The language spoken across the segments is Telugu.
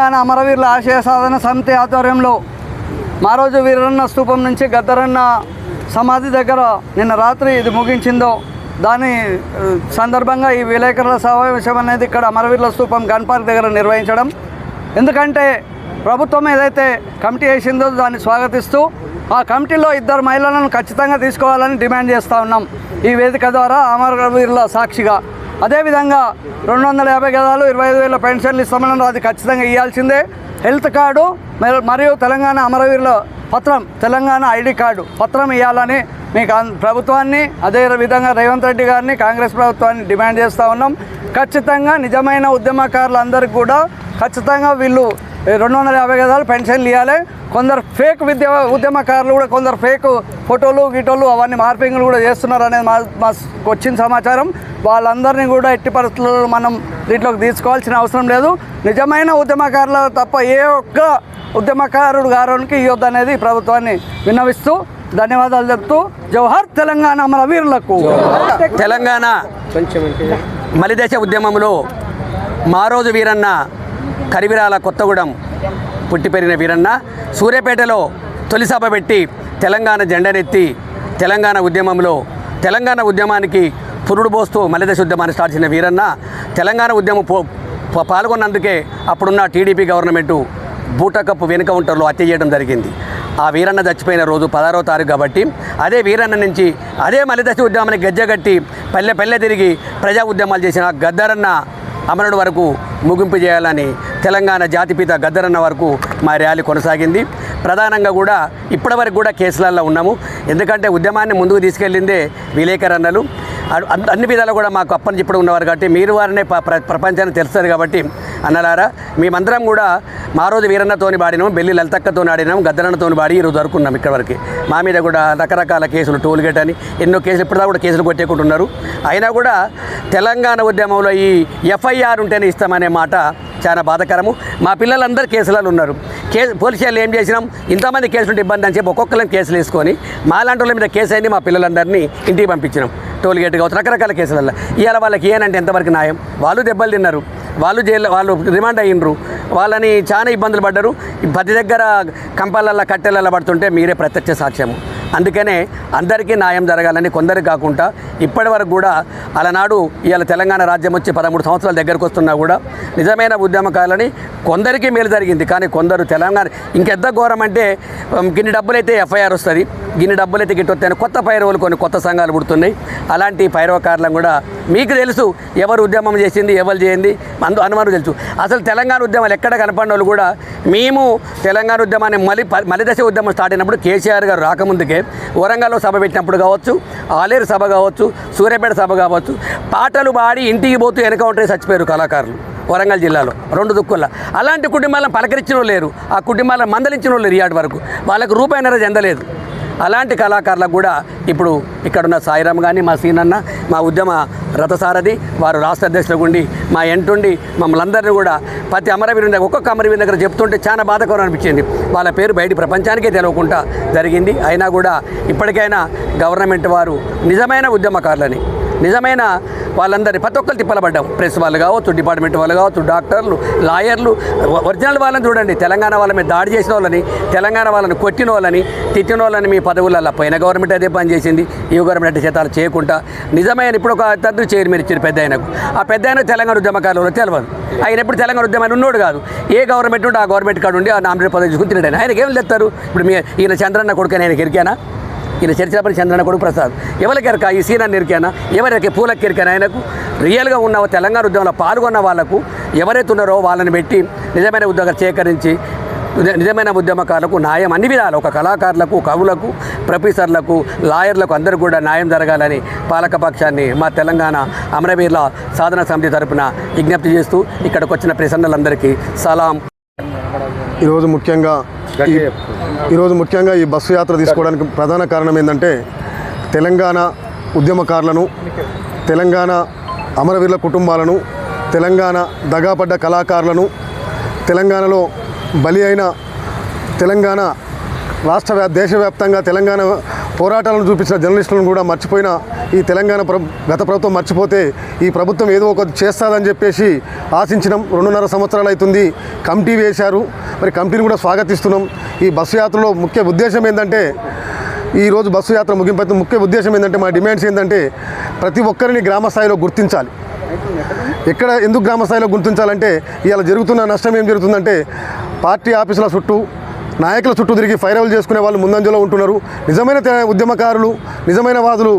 తెలంగాణ అమరవీరుల ఆశయ సాధన సమితి ఆధ్వర్యంలో మారోజు వీరన్న స్తూపం నుంచి గద్దరన్న సమాధి దగ్గర నిన్న రాత్రి ఇది ముగించిందో దాని సందర్భంగా ఈ విలేకరుల సమావేశం అనేది ఇక్కడ అమరవీరుల స్తూపం గన్ పార్క్ దగ్గర నిర్వహించడం. ఎందుకంటే ప్రభుత్వం ఏదైతే కమిటీ వేసిందో దాన్ని స్వాగతిస్తూ ఆ కమిటీలో 2 మహిళలను ఖచ్చితంగా తీసుకోవాలని డిమాండ్ చేస్తూ ఉన్నాం ఈ వేదిక ద్వారా అమరవీరుల సాక్షిగా. అదేవిధంగా 250 గదాలు 25,000 పెన్షన్లు ఇస్తామన్నారు, అది ఖచ్చితంగా ఇవ్వాల్సిందే. హెల్త్ కార్డు మరియు తెలంగాణ అమరవీరుల పత్రం, తెలంగాణ ఐడి కార్డు పత్రం ఇవ్వాలని మీకు ప్రభుత్వాన్ని, అదే విధంగా రేవంత్ రెడ్డి గారిని, కాంగ్రెస్ ప్రభుత్వాన్ని డిమాండ్ చేస్తూ ఉన్నాం. ఖచ్చితంగా నిజమైన ఉద్యమకారులందరికీ కూడా ఖచ్చితంగా వీళ్ళు 250 గదాలు పెన్షన్లు ఇవ్వాలి. కొందరు ఫేక్ ఉద్యమకారులు కూడా కొందరు ఫేక్ ఫోటోలు గిటోలు అవన్నీ మార్పింగ్లు కూడా చేస్తున్నారు అనేది మా వచ్చిన సమాచారం. వాళ్ళందరినీ కూడా ఎట్టి పరిస్థితుల్లో మనం దీంట్లోకి తీసుకోవాల్సిన అవసరం లేదు. నిజమైన ఉద్యమకారులు తప్ప ఏ ఒక్క ఉద్యమకారుడు గారికి ఇవ్వద్దు అనేది ప్రభుత్వాన్ని విన్నవిస్తూ ధన్యవాదాలు చెప్తూ జవహర్ తెలంగాణ అమరవీరులకు. తెలంగాణ మలిదశ ఉద్యమంలో మారోజు వీరన్న కరివిరాల కొత్తగూడెం పుట్టి పెరిగిన వీరన్న సూర్యాపేటలో తొలి సభ పెట్టి తెలంగాణ జెండనెత్తి తెలంగాణ ఉద్యమంలో తెలంగాణ ఉద్యమానికి పురుడు పోస్తూ మలిదశ ఉద్యమాన్ని స్టార్ట్ చేసిన వీరన్న తెలంగాణ ఉద్యమం పాల్గొన్నందుకే అప్పుడున్న టీడీపీ గవర్నమెంటు బూటకప్పు వెనుక ఉంటారులో హత్య చేయడం జరిగింది. ఆ వీరన్న చచ్చిపోయిన రోజు 16వ తారీఖు కాబట్టి అదే వీరన్న నుంచి అదే మలిదశ ఉద్యమాన్ని గజ్జగట్టి పల్లె తిరిగి ప్రజా ఉద్యమాలు చేసిన గద్దరన్న అమరుడు వరకు ముగింపు చేయాలని తెలంగాణ జాతిపిత గద్దరన్న వరకు మా ర్యాలీ కొనసాగింది. ప్రధానంగా కూడా ఇప్పటివరకు కూడా కేసులలో ఉన్నాము. ఎందుకంటే ఉద్యమాన్ని ముందుకు తీసుకెళ్ళిందే విలేకరన్నలు. అన్ని విధాలు కూడా మాకు అప్పనిచెప్పుడు ఉన్నవారు కాబట్టి మీరు వారినే ప్రపంచానికి తెలుస్తుంది కాబట్టి అన్నలారా మేమందరం కూడా మారోజు వీరన్నతోని బాడినాం, బెల్లి లలితక్కతో ఆడినాం, గద్దరన్నతో బాడి ఈరోజు వరకున్నాం. ఇక్కడ వరకు మా మీద కూడా రకరకాల కేసులు, టోల్ గేట్ అని ఎన్నో కేసులు ఇప్పటిదా కూడా కేసులు కొట్టేకుంటున్నారు. అయినా కూడా తెలంగాణ ఉద్యమంలో ఈ ఎఫ్ఐఆర్ ఉంటేనే ఇస్తామనే మాట చాలా బాధాకరము. మా పిల్లలందరూ కేసులలో ఉన్నారు. పోలీసు వాళ్ళు ఏం చేసినాం, ఇంతమంది కేసులు ఇబ్బంది అని చెప్పి ఒక్కొక్కరిని కేసులు వేసుకొని మాలాంటి వాళ్ళ మీద కేసు అయింది. మా పిల్లలందరినీ ఇంటికి పంపించినాం. టోల్ గేట్ కావచ్చు, రకరకాల కేసులలో. ఇవాళ వాళ్ళకి ఏనంటే ఎంతవరకు న్యాయం? వాళ్ళు దెబ్బలు తిన్నారు, వాళ్ళు జైల్లో, వాళ్ళు రిమాండ్ అయ్యిండ్రు, వాళ్ళని చాలా ఇబ్బందులు పడ్డారు. ప్రతి దగ్గర కంపాలల్లో కట్టెలలో పడుతుంటే మీరే ప్రత్యక్ష సాక్ష్యము. అందుకనే అందరికీ న్యాయం జరగాలని కొందరికి కాకుండా ఇప్పటి వరకు కూడా అలనాడు ఇవాళ తెలంగాణ రాజ్యం వచ్చి 13 సంవత్సరాల దగ్గరకు వస్తున్నా కూడా నిజమైన ఉద్యమకాలని కొందరికి మేలు జరిగింది. కానీ కొందరు తెలంగాణ ఇంకెంత ఘోరం అంటే గిన్ని డబ్బులైతే ఎఫ్ఐఆర్ వస్తుంది, గిన్ని డబ్బులైతే గిట్టొస్తాయని కొత్త పైరవులు కొన్ని కొత్త సంఘాలు పుడుతున్నాయి. అలాంటి పైరవకారులను కూడా మీకు తెలుసు ఎవరు ఉద్యమం చేసింది, ఎవరు చేయింది అనుమానం తెలుసు. అసలు తెలంగాణ ఉద్యమాలు ఎక్కడ కనపడిన వాళ్ళు కూడా మేము తెలంగాణ ఉద్యమాన్ని మలిదశ ఉద్యమం స్టార్ట్ అయినప్పుడు కేసీఆర్ గారు రాకముందుకే వరంగల్లో సభ పెట్టినప్పుడు కావచ్చు, ఆలేరు సభ కావచ్చు, సూర్యాపేట సభ కావచ్చు, పాటలు పాడి ఇంటికి పోతూ ఎన్కౌంటర్ చచ్చిపోయారు కళాకారులు వరంగల్ జిల్లాలో 2 దుక్కుల్లో. అలాంటి కుటుంబాలను పలకరించిన లేరు, ఆ కుటుంబాలను మందలించిన లేరు. ఇయాటి వరకు వాళ్ళకు రూపాయినర చెందలేదు. అలాంటి కళాకారులకు కూడా ఇప్పుడు ఇక్కడున్న సాయిరామ్ కానీ, మా సీనన్న, మా ఉద్యమ రథసారథి వారు రాష్ట్ర అధ్యక్షులకు ఉండి మా ఎంటుండి మమ్మల్ని అందరినీ కూడా ప్రతి అమరవీరుని దగ్గర ఒక్కొక్క అమరవీరుని దగ్గర చెప్తుంటే చాలా బాధకరం అనిపించింది. వాళ్ళ పేరు బయట ప్రపంచానికే తెలియకుండా జరిగింది. అయినా కూడా ఇప్పటికైనా గవర్నమెంట్ వారు నిజమైన ఉద్యమకారులని, నిజమైన వాళ్ళందరినీ ప్రతి ఒక్కరు తిప్పలబడ్డాం. ప్రెస్ వాళ్ళు కావచ్చు, డిపార్ట్మెంట్ వాళ్ళు కావచ్చు, డాక్టర్లు, లాయర్లు, ఒరిజినల్ వాళ్ళని చూడండి. తెలంగాణ వాళ్ళ మీద దాడి చేసిన వాళ్ళని, తెలంగాణ వాళ్ళని కొట్టిన వాళ్ళని, తిట్టిన వాళ్ళని మీ పదవులలో పోయిన గవర్నమెంట్ అదే పని చేసింది. ఈ గవర్నమెంట్ చేతాలు చేయకుండా నిజమైన ఇప్పుడు ఒక తండ్రి చైర్మన్ ఇచ్చారు పెద్ద ఆయనకు. ఆ పెద్ద ఆయన తెలంగాణ ఉద్యమకారులు తెలియదు. ఆయన ఎప్పుడు తెలంగాణ ఉద్యమాన్ని ఉన్నోడు కాదు. ఏ గవర్నమెంట్ ఉంటే ఆ గవర్నమెంట్ కాడు ఉండి ఆ నామినేట్ పదవి చూసుకుని తినడానికి ఆయనకి ఏం తెస్తారు? ఇప్పుడు ఈయన చంద్రన్న కొడుకు ఆయనకి ఎరికానా? ఈయన చరిత్రపరి చంద్రన్న కొడుకు ప్రసాద్ ఎవరికి ఎరక? ఈ సీనాన్ని ఎరికానా? ఎవరికి పూలకి ఎరికానా? ఆయనకు రియల్గా ఉన్న తెలంగాణ ఉద్యమంలో పాల్గొన్న వాళ్ళకు ఎవరైతే ఉన్నారో వాళ్ళని పెట్టి నిజమైన ఉద్యోగాలు సేకరించి నిజమైన ఉద్యమకారులకు న్యాయం అన్ని విధాలు, ఒక కళాకారులకు, కవులకు, ప్రొఫెసర్లకు, లాయర్లకు అందరూ కూడా న్యాయం జరగాలని పాలకపక్షాన్ని మా తెలంగాణ అమరవీరుల సాధన సమితి తరపున విజ్ఞప్తి చేస్తూ ఇక్కడికి వచ్చిన ప్రసన్నలందరికీ సలాం. ఈరోజు ముఖ్యంగా ఈ బస్సు యాత్ర తీసుకోవడానికి ప్రధాన కారణం ఏంటంటే తెలంగాణ ఉద్యమకారులను, తెలంగాణ అమరవీరుల కుటుంబాలను, తెలంగాణ దగాపడ్డ కళాకారులను, తెలంగాణలో బలి అయిన తెలంగాణ దేశవ్యాప్తంగా తెలంగాణ పోరాటాలను చూపించిన జర్నలిస్టులను కూడా మర్చిపోయిన ఈ తెలంగాణ గత ప్రభుత్వం మర్చిపోతే ఈ ప్రభుత్వం ఏదో ఒకటి చేస్తుందని చెప్పేసి ఆశించినాం. 2.5 సంవత్సరాలు అవుతుంది, కమిటీ వేశారు. మరి కమిటీని కూడా స్వాగతిస్తున్నాం. ఈ బస్సు యాత్రలో ముఖ్య ఉద్దేశం ఏంటంటే, ఈరోజు బస్సు యాత్ర ముగింపు ముఖ్య ఉద్దేశం ఏంటంటే, మా డిమాండ్స్ ఏంటంటే ప్రతి ఒక్కరిని గ్రామ స్థాయిలో గుర్తించాలి. ఎందుకు గ్రామ స్థాయిలో గుర్తించాలంటే, ఇవాళ జరుగుతున్న నష్టం ఏం జరుగుతుందంటే, పార్టీ ఆఫీసుల చుట్టూ నాయకుల చుట్టూ తిరిగి ఫైరవల్ చేసుకునే వాళ్ళు ముందంజలో ఉంటున్నారు. నిజమైన ఉద్యమకారులు, నిజమైన వాదులు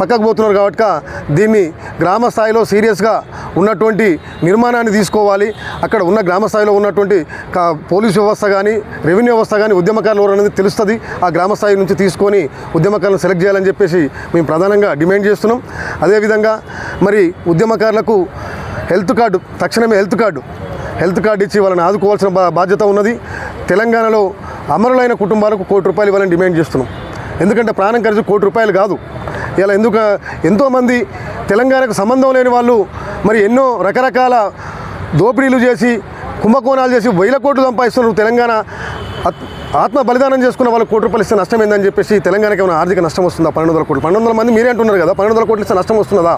పక్కకు పోతున్నారు. కాబట్టి దీన్ని గ్రామ స్థాయిలో సీరియస్గా ఉన్నటువంటి నిర్మాణాన్ని తీసుకోవాలి. అక్కడ ఉన్న గ్రామ స్థాయిలో ఉన్నటువంటి పోలీసు వ్యవస్థ కానీ, రెవెన్యూ వ్యవస్థ కానీ ఉద్యమకారులు ఎవరు అనేది తెలుస్తుంది. ఆ గ్రామ స్థాయి నుంచి తీసుకొని ఉద్యమకారులను సెలెక్ట్ చేయాలని చెప్పేసి మేము ప్రధానంగా డిమాండ్ చేస్తున్నాం. అదేవిధంగా మరి ఉద్యమకారులకు హెల్త్ కార్డు, తక్షణమే హెల్త్ కార్డు ఇచ్చి వాళ్ళని ఆదుకోవాల్సిన బాధ్యత ఉన్నది. తెలంగాణలో అమరులైన కుటుంబాలకు ₹1 కోటి ఇవ్వాలని డిమాండ్ చేస్తున్నాం. ఎందుకంటే ప్రాణం ఖర్చు ₹1 కోటి కాదు. ఇలా ఎంతోమంది తెలంగాణకు సంబంధం లేని వాళ్ళు మరి ఎన్నో రకరకాల దోపిడీలు చేసి, కుంభకోణాలు చేసి 1000 కోట్లు సంపాదిస్తున్నారు. తెలంగాణ ఆత్మ బలిదానం చేసుకున్న వాళ్ళు ₹1 ఇస్తే నష్టం ఏందని చెప్పేసి తెలంగాణకి ఏమైనా ఆర్థిక నష్టం వస్తుందా? 1200 కోట్లు, 1200 మంది మీరే అంటున్నారు కదా, 1200 కోట్లు ఇస్తే నష్టం వస్తున్నదా?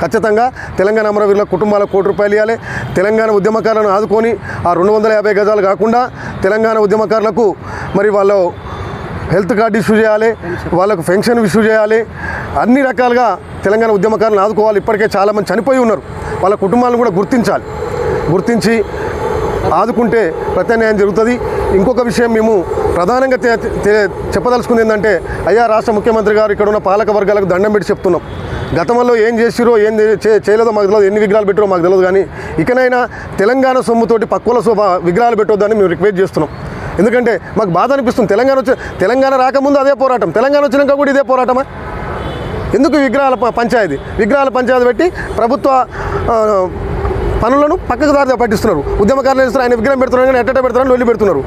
ఖచ్చితంగా తెలంగాణ అమరవీరుల కుటుంబాలకు ₹1 ఇవ్వాలి. తెలంగాణ ఉద్యమకారులను ఆదుకొని ఆ 250 గజాలు కాకుండా తెలంగాణ ఉద్యమకారులకు మరి వాళ్ళు హెల్త్ కార్డు ఇష్యూ చేయాలి, వాళ్ళకు పెన్షన్ ఇష్యూ చేయాలి. అన్ని రకాలుగా తెలంగాణ ఉద్యమకారులను ఆదుకోవాలి. ఇప్పటికే చాలామంది చనిపోయి ఉన్నారు. వాళ్ళ కుటుంబాలను కూడా గుర్తించి ఆదుకుంటే ప్రత్యామ్నాయం జరుగుతుంది. ఇంకొక విషయం మేము ప్రధానంగా చెప్పదలుచుకుంది ఏంటంటే, అయ్యా రాష్ట్ర ముఖ్యమంత్రి గారు ఇక్కడ ఉన్న పాలక వర్గాలకు దండం పెట్టి చెప్తున్నాం. గతంలో ఏం చేసిరో ఏం చేయలేదో మాకు తెలియదు, ఎన్ని విగ్రహాలు పెట్టారో మాకు తెలియదు. కానీ ఇకనైనా తెలంగాణ సొమ్ముతోటి పక్కుల విగ్రహాలు పెట్టొద్దని మేము రిక్వెస్ట్ చేస్తున్నాం. ఎందుకంటే మాకు బాధ అనిపిస్తుంది. తెలంగాణ రాకముందు అదే పోరాటం, తెలంగాణ వచ్చినాక కూడా ఇదే పోరాటమా? ఎందుకు విగ్రహాల పంచాయతీ పెట్టి ప్రభుత్వ పనులను పక్కకు దారి పట్టిస్తున్నారు? ఉద్యమకారులు చేస్తున్నారు, ఆయన విగ్రహం పెడుతున్నారు కానీ ఎట్ట పెడుతున్నారని లొల్లి పెడుతున్నారు.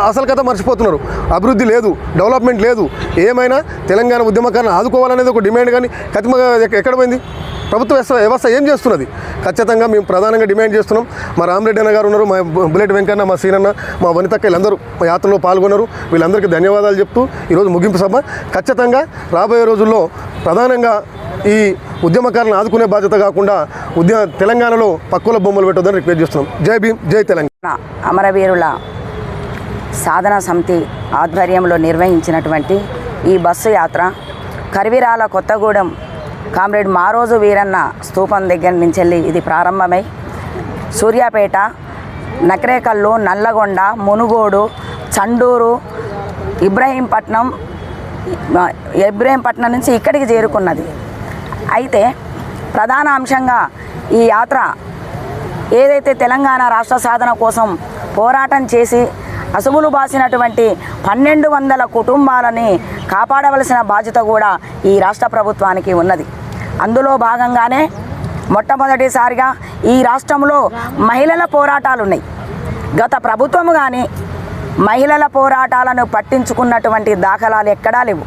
అసలు కథ మర్చిపోతున్నారు. అభివృద్ధి లేదు, డెవలప్మెంట్ లేదు. ఏమైనా తెలంగాణ ఉద్యమకారులను ఆదుకోవాలనేది ఒక డిమాండ్, కానీ కతిమగా ఎక్కడ పోయింది? ప్రభుత్వ వ్యవస్థ ఏం చేస్తున్నది? ఖచ్చితంగా మేము ప్రధానంగా డిమాండ్ చేస్తున్నాం. మా రామరెడ్డి అన్న గారు ఉన్నారు, మా బుల్లెట్ వెంకన్న, మా సీనన్న, మా వనితక్క, వీళ్ళందరూ మా యాత్రలో పాల్గొన్నారు. వీళ్ళందరికీ ధన్యవాదాలు చెప్తూ ఈరోజు ముగింపు సభ. ఖచ్చితంగా రాబోయే రోజుల్లో ప్రధానంగా ఈ ఉద్యమకారులను ఆదుకునే బాధ్యత కాకుండా తెలంగాణలో పక్కుల బొమ్మలు పెట్టొద్దని రిక్వెస్ట్ చేస్తున్నాం. జై భీమ్, జై తెలంగాణ. అమరవీరుల సాధన సమితి ఆధ్వర్యంలో నిర్వహించినటువంటి ఈ బస్సు యాత్ర కరివిరాల కొత్తగూడెం కామ్రేడ్ మారోజు వీరన్న స్తూపం దగ్గర నుంచి వెళ్ళి ఇది ప్రారంభమై సూర్యాపేట, నకరేకల్లు, నల్లగొండ, మునుగోడు, చండూరు, ఇబ్రహీంపట్నం నుంచి ఇక్కడికి చేరుకున్నది. అయితే ప్రధాన అంశంగా ఈ యాత్ర ఏదైతే తెలంగాణ రాష్ట్ర సాధన కోసం పోరాటం చేసి అసువులు బాసినటువంటి 1200 కుటుంబాలని కాపాడవలసిన బాధ్యత కూడా ఈ రాష్ట్ర ప్రభుత్వానికి ఉన్నది. అందులో భాగంగానే మొట్టమొదటిసారిగా ఈ రాష్ట్రంలో మహిళల పోరాటాలు ఉన్నాయి. గత ప్రభుత్వం కానీ మహిళల పోరాటాలను పట్టించుకున్నటువంటి దాఖలాలు ఎక్కడా లేవు.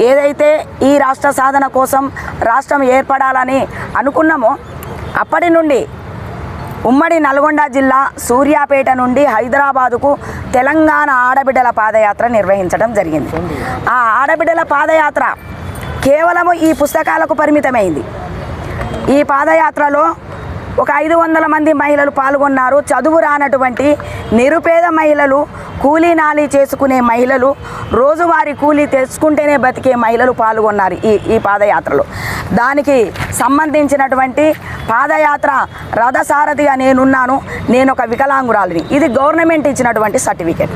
ఏదైతే ఈ రాష్ట్ర సాధన కోసం రాష్ట్రం ఏర్పడాలని అనుకున్నామో అప్పటి నుండి ఉమ్మడి నల్గొండ జిల్లా సూర్యాపేట నుండి హైదరాబాదుకు తెలంగాణ ఆడబిడ్డల పాదయాత్ర నిర్వహించడం జరిగింది. ఆ ఆడబిడ్డల పాదయాత్ర కేవలము ఈ పుస్తకాలకు పరిమితమైంది. ఈ పాదయాత్రలో ఒక 500 మంది మహిళలు పాల్గొన్నారు. చదువు రానటువంటి నిరుపేద మహిళలు, కూలీ నాలీ చేసుకునే మహిళలు, రోజువారీ కూలీ తెచ్చుకుంటేనే బతికే మహిళలు పాల్గొన్నారు ఈ పాదయాత్రలో. దానికి సంబంధించినటువంటి పాదయాత్ర రథసారథిగా నేనున్నాను. నేను ఒక వికలాంగురాలిని. ఇది గవర్నమెంట్ ఇచ్చినటువంటి సర్టిఫికేట్.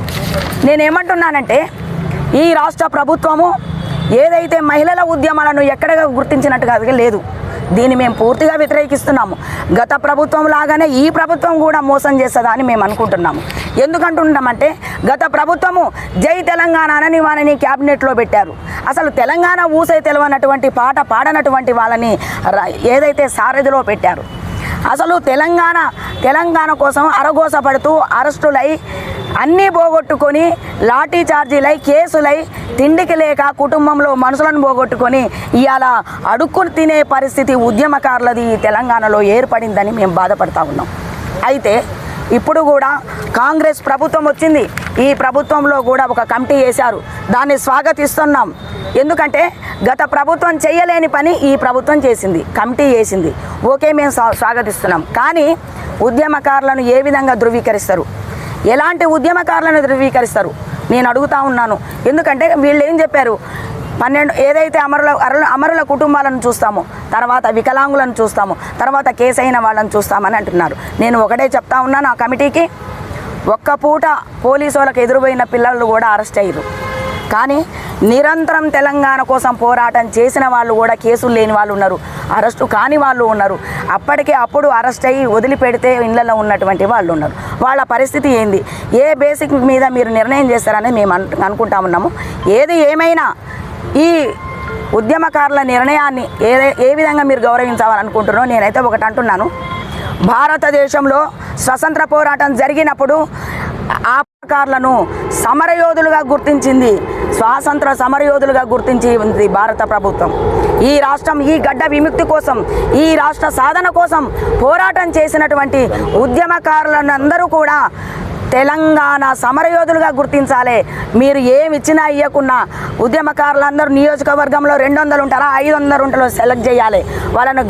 నేనేమంటున్నానంటే ఈ రాష్ట్ర ప్రభుత్వము ఏదైతే మహిళల ఉద్యమాలను ఎక్కడ గుర్తించినట్టుగా లేదు. దీన్ని మేము పూర్తిగా వ్యతిరేకిస్తున్నాము. గత ప్రభుత్వం లాగానే ఈ ప్రభుత్వం కూడా మోసం చేస్తుందా అని మేము అనుకుంటున్నాము. ఎందుకంటున్నామంటే గత ప్రభుత్వము జై తెలంగాణ అని వాళ్ళని క్యాబినెట్లో పెట్టారు. అసలు తెలంగాణ ఊసే తెలవనటువంటి పాట పాడనటువంటి వాళ్ళని ఏదైతే సారథిలో పెట్టారు. అసలు తెలంగాణ కోసం అరగోసపడుతూ అరెస్టులై అన్నీ పోగొట్టుకొని లాఠీ చార్జీలై కేసులై తిండికి లేక కుటుంబంలో మనుషులను పోగొట్టుకొని ఇవాళ అడుక్కుని తినే పరిస్థితి ఉద్యమకారులది ఈ తెలంగాణలో ఏర్పడిందని మేము బాధపడతా ఉన్నాం. అయితే ఇప్పుడు కూడా కాంగ్రెస్ ప్రభుత్వం వచ్చింది. ఈ ప్రభుత్వంలో కూడా ఒక కమిటీ వేశారు. దాన్ని స్వాగతిస్తున్నాం. ఎందుకంటే గత ప్రభుత్వం చేయలేని పని ఈ ప్రభుత్వం చేసింది, కమిటీ వేసింది. ఓకే, మేము స్వాగతిస్తున్నాం. కానీ ఉద్యమకారులను ఏ విధంగా ధృవీకరిస్తారు? ఎలాంటి ఉద్యమకారులను ధృవీకరిస్తారు నేను అడుగుతా ఉన్నాను. ఎందుకంటే వీళ్ళు ఏం చెప్పారు, 12 ఏదైతే అమరుల కుటుంబాలను చూస్తామో, తర్వాత వికలాంగులను చూస్తామో, తర్వాత కేసు అయిన వాళ్ళని చూస్తామని అంటున్నారు. నేను ఒకటే చెప్తా ఉన్నాను ఆ కమిటీకి, ఒక్క పూట పోలీసు వాళ్ళకి ఎదురుపోయిన పిల్లలు కూడా అరెస్ట్ అయ్యారు. కానీ నిరంతరం తెలంగాణ కోసం పోరాటం చేసిన వాళ్ళు కూడా కేసులు లేని వాళ్ళు ఉన్నారు, అరెస్టు కాని వాళ్ళు ఉన్నారు. అప్పుడు అరెస్ట్ అయ్యి వదిలిపెడితే ఇళ్లలో ఉన్నటువంటి వాళ్ళు ఉన్నారు. వాళ్ళ పరిస్థితి ఏంది, ఏ బేసిక్ మీద మీరు నిర్ణయం చేస్తారనేది మేము అనుకుంటా ఉన్నాము. ఏది ఏమైనా ఈ ఉద్యమకారుల నిర్ణయాన్ని ఏ విధంగా మీరు గౌరవించాలనుకుంటున్నారో నేనైతే ఒకటి అంటున్నాను. భారతదేశంలో స్వతంత్ర పోరాటం జరిగినప్పుడు ఆపకారులను సమరయోధులుగా గుర్తించింది, స్వాతంత్ర సమరయోధులుగా గుర్తించి ఉంది భారత ప్రభుత్వం. ఈ రాష్ట్రం, ఈ గడ్డ విముక్తి కోసం, ఈ రాష్ట్ర సాధన కోసం పోరాటం చేసినటువంటి ఉద్యమకారులను అందరూ కూడా తెలంగాణ సమరయోధులుగా గుర్తించాలి. మీరు ఏమి ఇచ్చినా ఇవ్వకున్నా ఉద్యమకారులందరూ నియోజకవర్గంలో 200 ఉంటారా 500 ఉంటారో సెలెక్ట్ చేయాలి. వాళ్ళను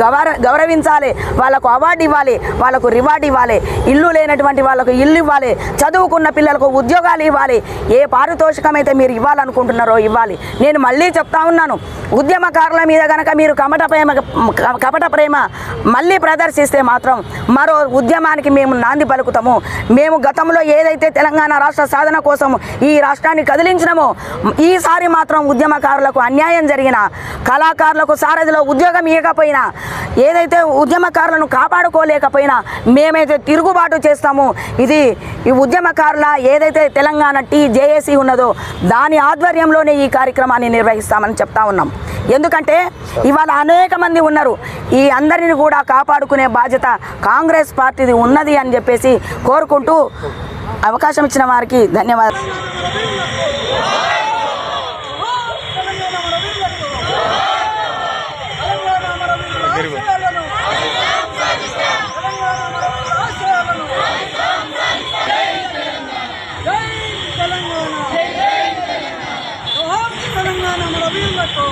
గౌరవించాలి, వాళ్ళకు అవార్డు ఇవ్వాలి, వాళ్ళకు రివార్డు ఇవ్వాలి, ఇల్లు లేనటువంటి వాళ్ళకు ఇల్లు ఇవ్వాలి, చదువుకున్న పిల్లలకు ఉద్యోగాలు ఇవ్వాలి. ఏ పారితోషికం అయితే మీరు ఇవ్వాలనుకుంటున్నారో ఇవ్వాలి. నేను మళ్ళీ చెప్తా ఉన్నాను, ఉద్యమకారుల మీద కనుక మీరు కపట ప్రేమ మళ్ళీ ప్రదర్శిస్తే మాత్రం మరో ఉద్యమానికి మేము నాంది పలుకుతాము. మేము గతంలో ఏదైతే తెలంగాణ రాష్ట్ర సాధన కోసం ఈ రాష్ట్రాన్ని కదిలించినామో, ఈసారి మాత్రం ఉద్యమకారులకు అన్యాయం జరిగినా, కళాకారులకు సారథిలో ఉద్యోగం ఇవ్వకపోయినా, ఏదైతే ఉద్యమకారులను కాపాడుకోలేకపోయినా మేమైతే తిరుగుబాటు చేస్తాము. ఇది ఈ ఉద్యమకారుల ఏదైతే తెలంగాణ జేఏసీ ఉన్నదో దాని ఆధ్వర్యంలోనే ఈ కార్యక్రమాన్ని నిర్వహిస్తామని చెప్తా ఉన్నాం. ఎందుకంటే ఇవాళ అనేక మంది ఉన్నారు, ఈ అందరిని కూడా కాపాడుకునే బాధ్యత కాంగ్రెస్ పార్టీది ఉన్నది అని చెప్పేసి కోరుకుంటూ అవకాశం ఇచ్చిన వారికి ధన్యవాదాలు. తెలంగాణ మన వీరులకు